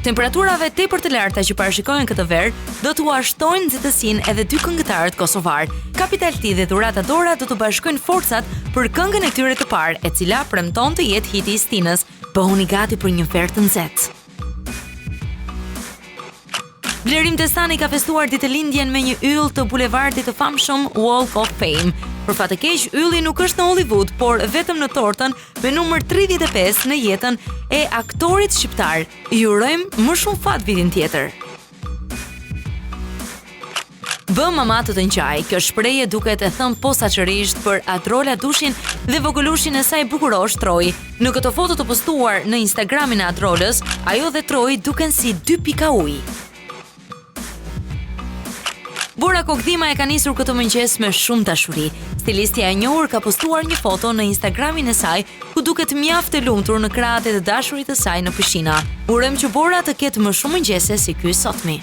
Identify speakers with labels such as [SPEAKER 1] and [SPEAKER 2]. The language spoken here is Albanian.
[SPEAKER 1] Temperaturave tepër të larta që parashikohen këtë verë do t'u ashtojnë nxehtësinë edhe dy këngëtarët kosovar. Capital T dhe Dhurata Dora do të bashkojnë forcat për këngën e tyre të parë, e cila premton të jetë hiti i Stinës. Bëhuni gati për një verë të nxehtë. Blerim Tesani ka festuar ditëlindjen me një yll të bulevardit të famshëm Walk of Fame. Për fat të keq, ylli nuk është në Hollywood, por vetëm në tortën me numër 35 në jetën e aktorit shqiptar. Ju urojmë më shumë fat vitin tjetër. Bë mama të të ngjaj. Kjo shprehje duket e thënë posaçërisht për Adrola Dushin dhe vogëlushin e saj bukurosh Troj. Në këtë foto të postuar në Instagramin e Adrolës, ajo dhe Troj duken si dy pika ujë. Bora Kokdhima e ka nisur këtë mëngjes me shumë dashuri. Stilistja e njohur ka postuar një foto në Instagramin e saj ku duket mjaft e lumtur në krahët e të dashurit të saj në pishina. Urojmë që Bora të ketë më shumë mëngjese si ky sotmi.